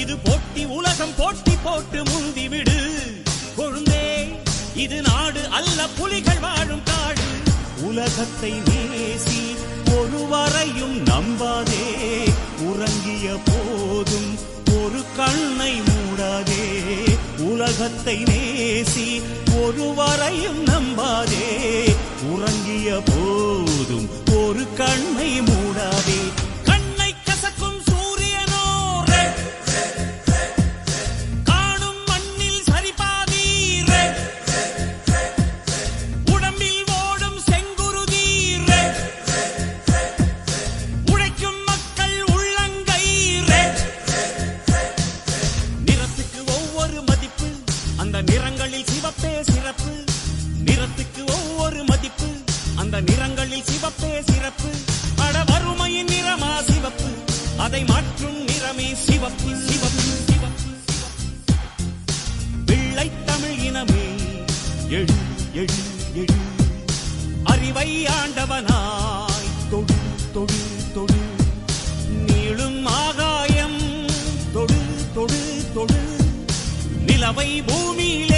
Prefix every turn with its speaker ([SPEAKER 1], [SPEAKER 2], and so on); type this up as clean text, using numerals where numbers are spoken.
[SPEAKER 1] இது போட்டி உலகம் போட்டி போட்டு முந்திவிடு கொழுந்தே. இது நாடு அல்ல புலிகள் வாழும் காடு. உலகத்தை நேசி ஒருவரையும் நம்பாதே. உறங்கிய போதும் ஒரு கண்ணை மூடாதே. உலகத்தை நேசி ஒருவரையும் நம்பாதே. உறங்கிய போதும் ஒரு கண்ணை மூடாதே. கண்ணை கசக்கும் சூரியனோ காணும் மண்ணில் சரிபாதி. உடம்பில் ஓடும் செங்குருதி. உழைக்கும் மக்கள் உள்ளங்கை. நிறத்துக்கு ஒவ்வொரு மதிப்பு, அந்த நிறங்களில் சிவப்பே சிறப்பு. நிறத்துக்கு ஒவ்வொரு மதிப்பு, அந்த நிறங்களில் சிவப்பே சிறப்பு. அட வறுமையின் நிறமா சிவப்பு, அதை மாற்றும் நிறமே சிவப்பு. சிவப்பு சிவப்பு வெள்ளை தமிழ் இனமே எழு எழு எழு. அறிவை ஆண்டவனாய் தொடு தொடு தொடு. நீளும் ஆகாயம் தொடு தொடு தொடு. நிலவை பூமியில்